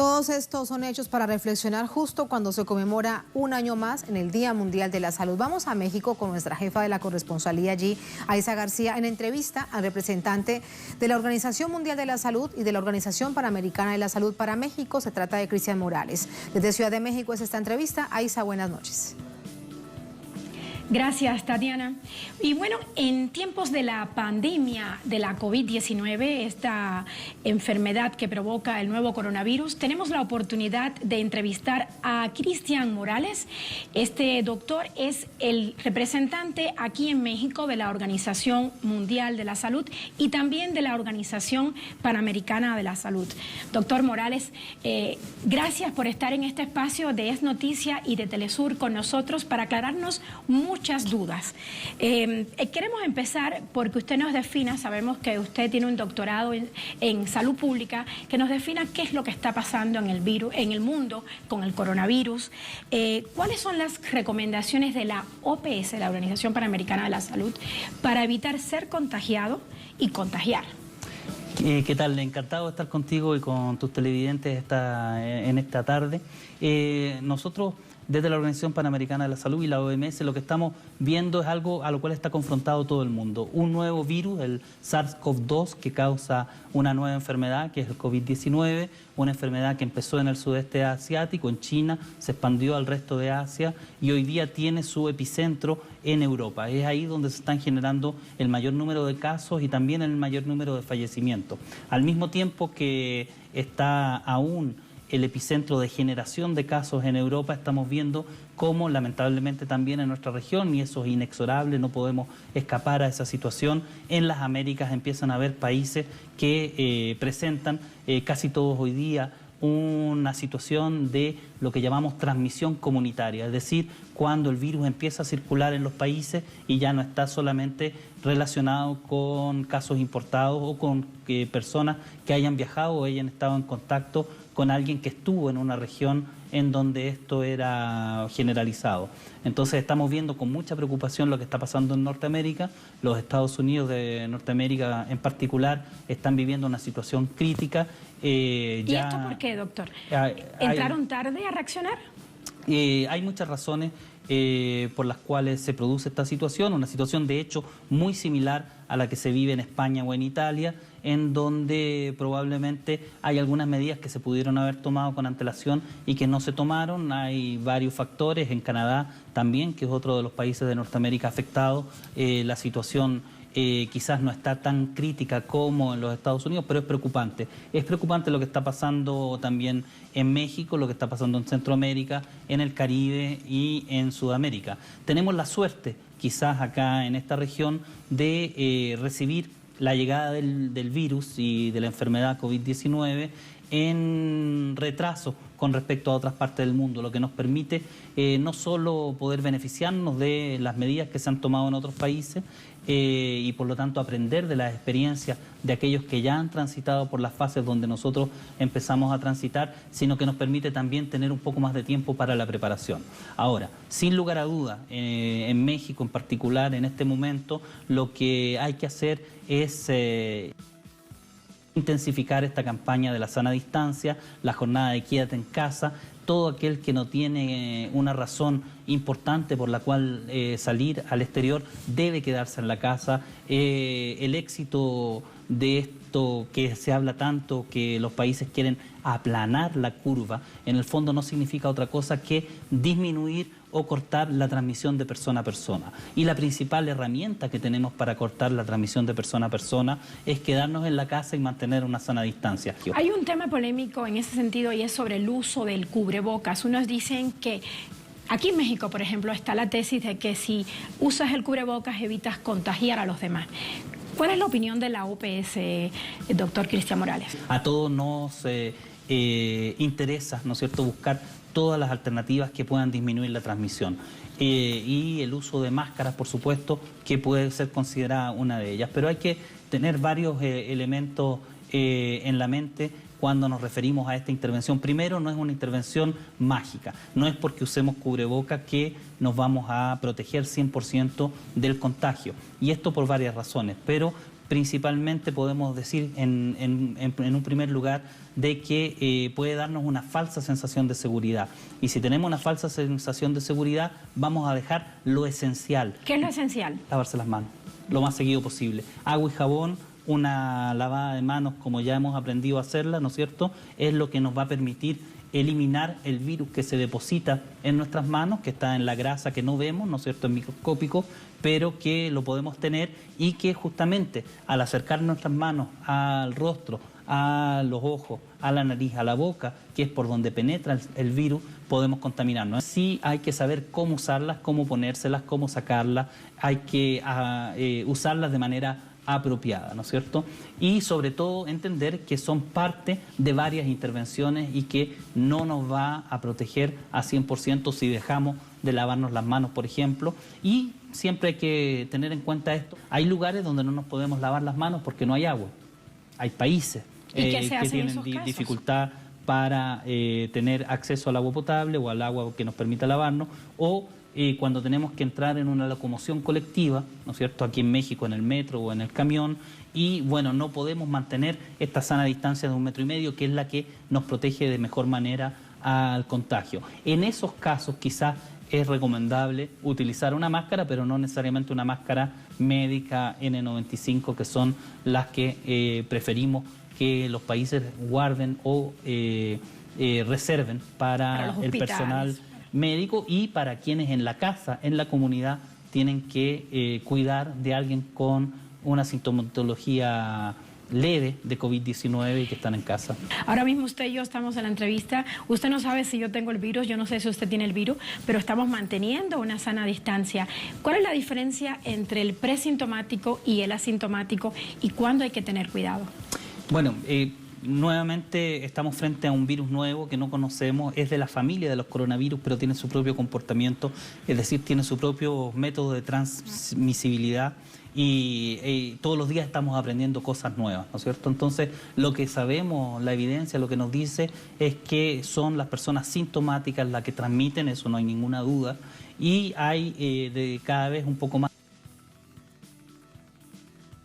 Todos estos son hechos para reflexionar justo cuando se conmemora un año más en el Día Mundial de la Salud. Vamos a México con nuestra jefa de la corresponsalía allí, Aiza García, en entrevista al representante de la Organización Mundial de la Salud y de la Organización Panamericana de la Salud para México. Se trata de Cristian Morales. Desde Ciudad de México es esta entrevista. Aiza, buenas noches. Gracias, Tatiana. Y bueno, en tiempos de la pandemia de la COVID-19, esta enfermedad que provoca el nuevo coronavirus, tenemos la oportunidad de entrevistar a Cristian Morales. Este doctor es el representante aquí en México de la Organización Mundial de la Salud y también de la Organización Panamericana de la Salud. Doctor Morales, gracias por estar en este espacio de Es Noticia y de Telesur con nosotros para aclararnos muchas dudas. Queremos empezar porque usted nos defina, sabemos que usted tiene un doctorado en salud pública, que nos defina qué es lo que está pasando en el mundo con el coronavirus. ¿Cuáles son las recomendaciones de la OPS, la Organización Panamericana de la Salud, para evitar ser contagiado y contagiar? ¿Qué tal? Encantado de estar contigo y con tus televidentes en esta tarde. Nosotros, desde la Organización Panamericana de la Salud y la OMS, lo que estamos viendo es algo a lo cual está confrontado todo el mundo. Un nuevo virus, el SARS-CoV-2, que causa una nueva enfermedad, que es el COVID-19, una enfermedad que empezó en el sudeste asiático, en China, se expandió al resto de Asia y hoy día tiene su epicentro en Europa. Es ahí donde se están generando el mayor número de casos y también el mayor número de fallecimientos. Al mismo tiempo que está aún el epicentro de generación de casos en Europa, estamos viendo cómo lamentablemente también en nuestra región, y eso es inexorable, no podemos escapar a esa situación, en las Américas empiezan a haber países que presentan casi todos hoy día una situación de lo que llamamos transmisión comunitaria, es decir, cuando el virus empieza a circular en los países y ya no está solamente relacionado con casos importados o con personas que hayan viajado o hayan estado en contacto con alguien que estuvo en una región en donde esto era generalizado. Entonces estamos viendo con mucha preocupación lo que está pasando en Norteamérica. Los Estados Unidos de Norteamérica en particular están viviendo una situación crítica. ¿Y esto por qué, doctor? ¿Entraron tarde a reaccionar? Hay muchas razones por las cuales se produce esta situación, una situación de hecho muy similar a la que se vive en España o en Italia, en donde probablemente hay algunas medidas que se pudieron haber tomado con antelación y que no se tomaron. Hay varios factores, en Canadá también, que es otro de los países de Norteamérica afectados, la situación quizás no está tan crítica como en los Estados Unidos, pero es preocupante. Es preocupante lo que está pasando también en México, lo que está pasando en Centroamérica, en el Caribe y en Sudamérica. Tenemos la suerte, quizás acá en esta región, de recibir la llegada del virus y de la enfermedad COVID-19 en retraso con respecto a otras partes del mundo, lo que nos permite no solo poder beneficiarnos de las medidas que se han tomado en otros países y por lo tanto aprender de las experiencias de aquellos que ya han transitado por las fases donde nosotros empezamos a transitar, sino que nos permite también tener un poco más de tiempo para la preparación. Ahora, sin lugar a duda, en México en particular, en este momento, lo que hay que hacer es intensificar esta campaña de la sana distancia, la jornada de quédate en casa. Todo aquel que no tiene una razón importante por la cual salir al exterior debe quedarse en la casa. El éxito de esto que se habla tanto, que los países quieren aplanar la curva, en el fondo no significa otra cosa que disminuir o cortar la transmisión de persona a persona. Y la principal herramienta que tenemos para cortar la transmisión de persona a persona es quedarnos en la casa y mantener una sana distancia. Hay un tema polémico en ese sentido y es sobre el uso del cubrebocas. Unos dicen que aquí en México, por ejemplo, está la tesis de que si usas el cubrebocas evitas contagiar a los demás. ¿Cuál es la opinión de la OPS, doctor Cristian Morales? A todos nos interesa, ¿no es cierto?, buscar todas las alternativas que puedan disminuir la transmisión. Y el uso de máscaras, por supuesto, que puede ser considerada una de ellas. Pero hay que tener varios elementos en la mente cuando nos referimos a esta intervención. Primero, no es una intervención mágica. No es porque usemos cubrebocas que nos vamos a proteger 100% del contagio. Y esto por varias razones. Pero principalmente podemos decir en un primer lugar de que puede darnos una falsa sensación de seguridad. Y si tenemos una falsa sensación de seguridad, vamos a dejar lo esencial. ¿Qué es lo esencial? Lavarse las manos, lo más seguido posible. Agua y jabón, una lavada de manos como ya hemos aprendido a hacerla, ¿no es cierto?, es lo que nos va a permitir eliminar el virus que se deposita en nuestras manos, que está en la grasa que no vemos, ¿no es cierto?, es microscópico, pero que lo podemos tener y que justamente al acercar nuestras manos al rostro, a los ojos, a la nariz, a la boca, que es por donde penetra el virus, podemos contaminarnos. Sí hay que saber cómo usarlas, cómo ponérselas, cómo sacarlas, hay que usarlas de manera apropiada, ¿no es cierto? Y sobre todo entender que son parte de varias intervenciones y que no nos va a proteger a 100% si dejamos de lavarnos las manos, por ejemplo, y siempre hay que tener en cuenta esto. Hay lugares donde no nos podemos lavar las manos porque no hay agua. Hay países que tienen dificultad para tener acceso al agua potable o al agua que nos permita lavarnos, o cuando tenemos que entrar en una locomoción colectiva, ¿no es cierto?, aquí en México, en el metro o en el camión, y bueno, no podemos mantener esta sana distancia de 1,5 metros, que es la que nos protege de mejor manera al contagio. En esos casos quizás es recomendable utilizar una máscara, pero no necesariamente una máscara médica N95, que son las que preferimos que los países guarden o reserven para el personal médico y para quienes en la casa, en la comunidad, tienen que cuidar de alguien con una sintomatología leve de COVID-19 y que están en casa. Ahora mismo usted y yo estamos en la entrevista. Usted no sabe si yo tengo el virus, yo no sé si usted tiene el virus, pero estamos manteniendo una sana distancia. ¿Cuál es la diferencia entre el presintomático y el asintomático y cuándo hay que tener cuidado? Bueno, nuevamente estamos frente a un virus nuevo que no conocemos, es de la familia de los coronavirus, pero tiene su propio comportamiento, es decir, tiene su propio método de transmisibilidad y todos los días estamos aprendiendo cosas nuevas, ¿no es cierto? Entonces, lo que sabemos, la evidencia, lo que nos dice es que son las personas sintomáticas las que transmiten, eso no hay ninguna duda, y hay de cada vez un poco más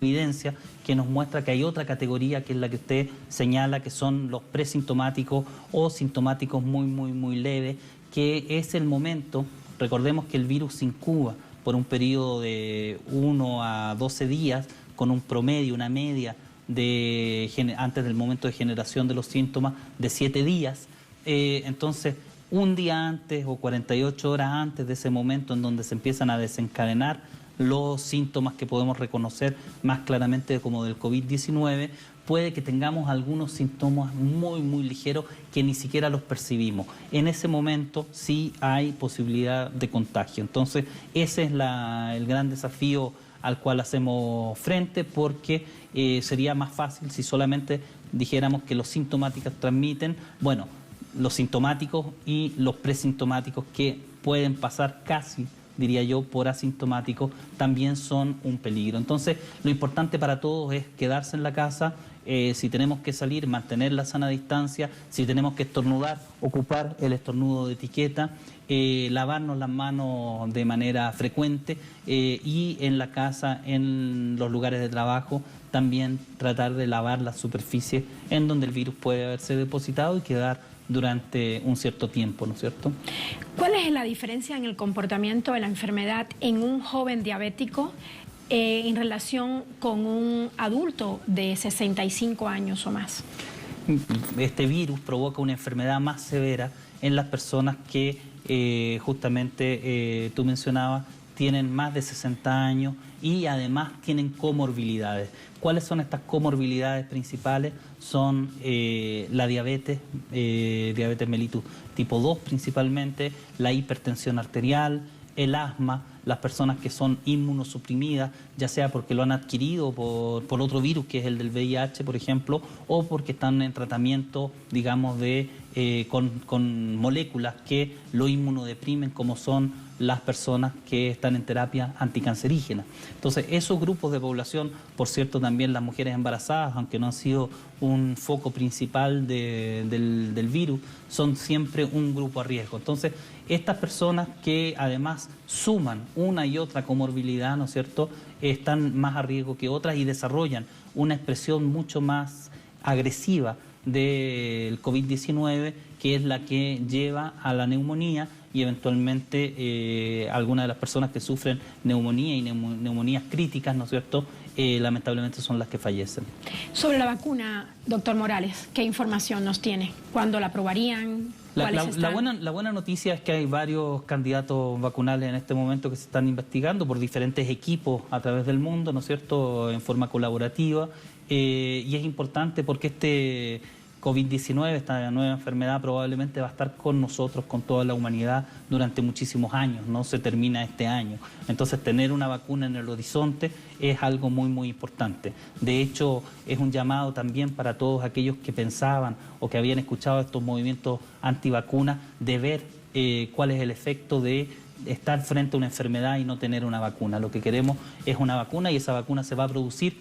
evidencia que nos muestra que hay otra categoría que es la que usted señala, que son los presintomáticos o sintomáticos muy leves, que es el momento, recordemos que el virus se incuba por un periodo de 1 a 12 días con un promedio, una media antes del momento de generación de los síntomas de 7 días, entonces un día antes o 48 horas antes de ese momento en donde se empiezan a desencadenar los síntomas que podemos reconocer más claramente como del COVID-19, puede que tengamos algunos síntomas muy ligeros que ni siquiera los percibimos. En ese momento sí hay posibilidad de contagio. Entonces ese es el gran desafío al cual hacemos frente, porque sería más fácil si solamente dijéramos que los sintomáticos transmiten, bueno, los sintomáticos y los presintomáticos que pueden pasar casi, diría yo, por asintomáticos, también son un peligro. Entonces, lo importante para todos es quedarse en la casa, si tenemos que salir, mantener la sana distancia, si tenemos que estornudar, ocupar el estornudo de etiqueta, lavarnos las manos de manera frecuente y en la casa, en los lugares de trabajo, también tratar de lavar las superficies en donde el virus puede haberse depositado y quedar durante un cierto tiempo, ¿no es cierto? ¿Cuál es la diferencia en el comportamiento de la enfermedad en un joven diabético en relación con un adulto de 65 años o más? Este virus provoca una enfermedad más severa en las personas que justamente tú mencionabas, tienen más de 60 años y además tienen comorbilidades. ¿Cuáles son estas comorbilidades principales? Son la diabetes, diabetes mellitus tipo 2 principalmente, la hipertensión arterial, el asma, las personas que son inmunosuprimidas, ya sea porque lo han adquirido por otro virus, que es el del VIH, por ejemplo, o porque están en tratamiento, digamos, con moléculas que lo inmunodeprimen, como son las personas que están en terapia anticancerígena. Entonces, esos grupos de población, por cierto, también las mujeres embarazadas, aunque no han sido un foco principal del virus, son siempre un grupo a riesgo. Entonces, estas personas que además suman una y otra comorbilidad, ¿no es cierto?, están más a riesgo que otras y desarrollan una expresión mucho más agresiva del COVID-19, que es la que lleva a la neumonía y eventualmente algunas de las personas que sufren neumonía y neumonías críticas, ¿no es cierto?, lamentablemente son las que fallecen. Sobre la vacuna, doctor Morales, ¿qué información nos tiene? ¿Cuándo la aprobarían? La buena noticia es que hay varios candidatos vacunales en este momento que se están investigando por diferentes equipos a través del mundo, ¿no es cierto?, en forma colaborativa, y es importante porque este COVID-19, esta nueva enfermedad, probablemente va a estar con nosotros, con toda la humanidad, durante muchísimos años, no se termina este año. Entonces, tener una vacuna en el horizonte es algo muy, muy importante. De hecho, es un llamado también para todos aquellos que pensaban o que habían escuchado estos movimientos antivacunas de ver cuál es el efecto de estar frente a una enfermedad y no tener una vacuna. Lo que queremos es una vacuna y esa vacuna se va a producir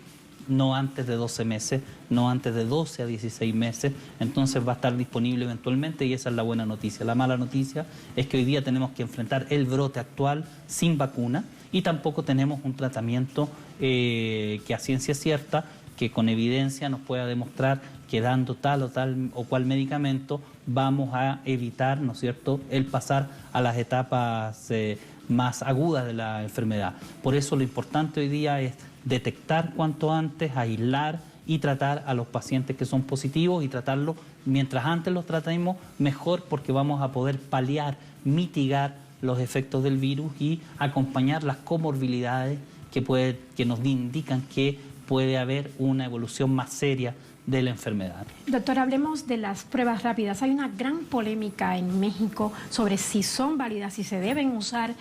no antes de 12 meses, no antes de 12 a 16 meses, entonces va a estar disponible eventualmente y esa es la buena noticia. La mala noticia es que hoy día tenemos que enfrentar el brote actual sin vacuna y tampoco tenemos un tratamiento que a ciencia cierta, que con evidencia nos pueda demostrar que dando tal o cual medicamento vamos a evitar, ¿no es cierto?, el pasar a las etapas más agudas de la enfermedad. Por eso lo importante hoy día es detectar cuanto antes, aislar y tratar a los pacientes que son positivos y tratarlos mientras antes los tratemos mejor, porque vamos a poder paliar, mitigar los efectos del virus y acompañar las comorbilidades que nos indican que puede haber una evolución más seria de la enfermedad. Doctor, hablemos de las pruebas rápidas. Hay una gran polémica en México sobre si son válidas, si se deben usar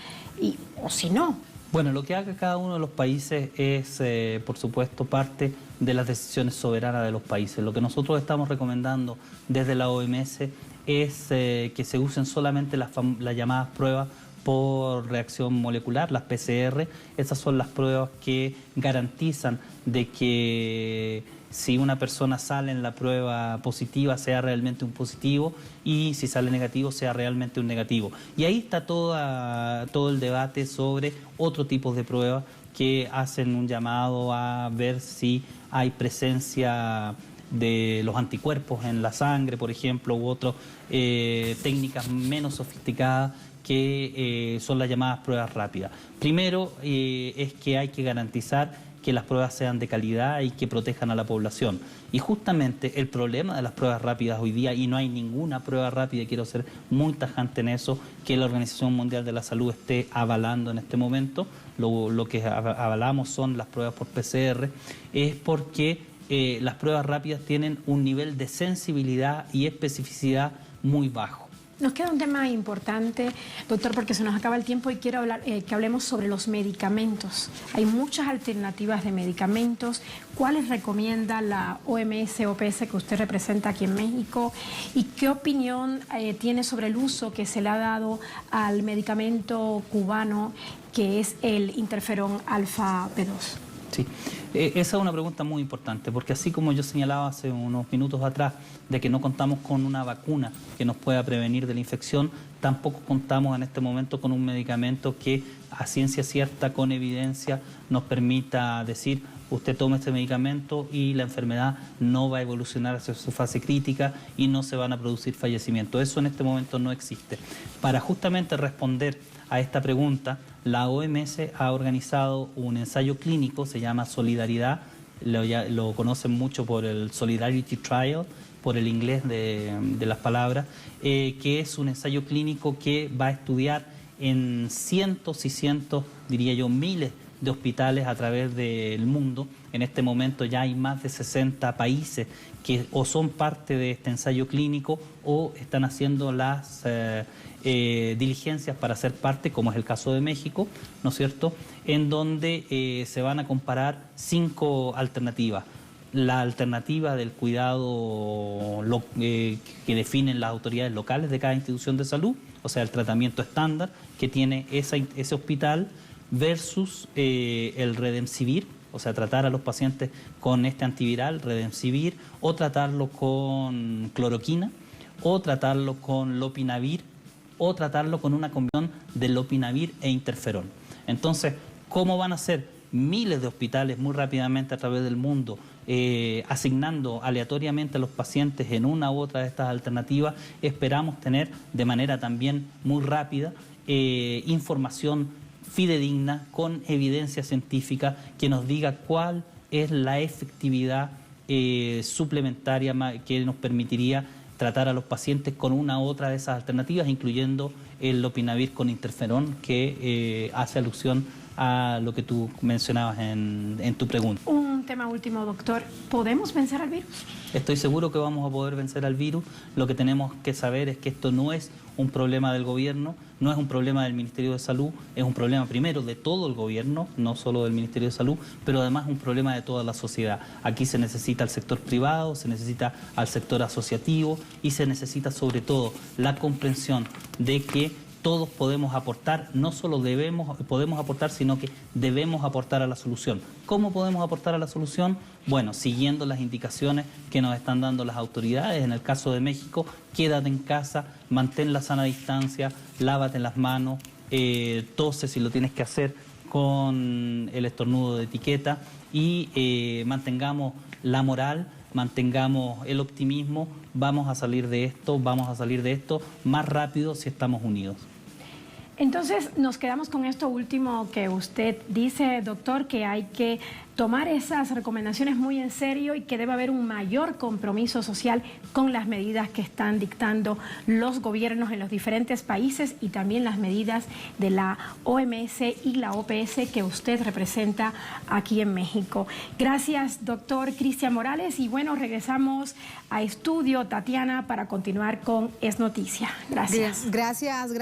o si no. Bueno, lo que haga cada uno de los países es, por supuesto, parte de las decisiones soberanas de los países. Lo que nosotros estamos recomendando desde la OMS es que se usen solamente las llamadas pruebas por reacción molecular, las PCR. Esas son las pruebas que garantizan de que si una persona sale en la prueba positiva sea realmente un positivo y si sale negativo sea realmente un negativo. Y ahí está todo el debate sobre otro tipo de pruebas que hacen un llamado a ver si hay presencia de los anticuerpos en la sangre, por ejemplo, u otras técnicas menos sofisticadas que son las llamadas pruebas rápidas. Primero es que hay que garantizar que las pruebas sean de calidad y que protejan a la población. Y justamente el problema de las pruebas rápidas hoy día, y no hay ninguna prueba rápida, quiero ser muy tajante en eso, que la Organización Mundial de la Salud esté avalando en este momento, lo que avalamos son las pruebas por PCR, es porque las pruebas rápidas tienen un nivel de sensibilidad y especificidad muy bajo. Nos queda un tema importante, doctor, porque se nos acaba el tiempo y quiero hablar, que hablemos sobre los medicamentos. Hay muchas alternativas de medicamentos. ¿Cuáles recomienda la OMS-OPS que usted representa aquí en México? ¿Y qué opinión tiene sobre el uso que se le ha dado al medicamento cubano que es el interferón alfa B2? Sí, esa es una pregunta muy importante, porque así como yo señalaba hace unos minutos atrás de que no contamos con una vacuna que nos pueda prevenir de la infección, tampoco contamos en este momento con un medicamento que a ciencia cierta, con evidencia, nos permita decir: usted toma este medicamento y la enfermedad no va a evolucionar hacia su fase crítica y no se van a producir fallecimientos. Eso en este momento no existe. Para justamente responder a esta pregunta, la OMS ha organizado un ensayo clínico, se llama Solidaridad, lo conocen mucho por el Solidarity Trial, por el inglés de las palabras, que es un ensayo clínico que va a estudiar en cientos y cientos, diría yo, miles de hospitales a través del mundo. En este momento ya hay más de 60 países que o son parte de este ensayo clínico o están haciendo las diligencias para ser parte, como es el caso de México, ¿no es cierto?, en donde se van a comparar 5 alternativas. la alternativa del cuidado que definen las autoridades locales de cada institución de salud, o sea, el tratamiento estándar que tiene ese hospital versus el Redemsivir, o sea, tratar a los pacientes con este antiviral, Redemsivir, o tratarlo con cloroquina, o tratarlo con lopinavir, o tratarlo con una combinación de lopinavir e interferón. Entonces, ¿cómo van a ser miles de hospitales muy rápidamente a través del mundo asignando aleatoriamente a los pacientes en una u otra de estas alternativas? Esperamos tener de manera también muy rápida información fidedigna con evidencia científica que nos diga cuál es la efectividad suplementaria que nos permitiría tratar a los pacientes con una u otra de esas alternativas, incluyendo el lopinavir con interferón, que hace alusión a lo que tú mencionabas en tu pregunta. Un tema último, doctor. ¿Podemos vencer al virus? Estoy seguro que vamos a poder vencer al virus. Lo que tenemos que saber es que esto no es un problema del gobierno, no es un problema del Ministerio de Salud, es un problema primero de todo el gobierno, no solo del Ministerio de Salud, pero además un problema de toda la sociedad. Aquí se necesita al sector privado, se necesita al sector asociativo y se necesita sobre todo la comprensión de que todos podemos aportar, no solo podemos aportar, sino que debemos aportar a la solución. ¿Cómo podemos aportar a la solución? Bueno, siguiendo las indicaciones que nos están dando las autoridades. En el caso de México, quédate en casa, mantén la sana distancia, lávate las manos, tose si lo tienes que hacer con el estornudo de etiqueta y mantengamos la moral, mantengamos el optimismo. Vamos a salir de esto más rápido si estamos unidos. Entonces, nos quedamos con esto último que usted dice, doctor, que hay que tomar esas recomendaciones muy en serio y que debe haber un mayor compromiso social con las medidas que están dictando los gobiernos en los diferentes países y también las medidas de la OMS y la OPS que usted representa aquí en México. Gracias, doctor Cristian Morales. Y bueno, regresamos a estudio, Tatiana, para continuar con Es Noticia. Gracias. Gracias.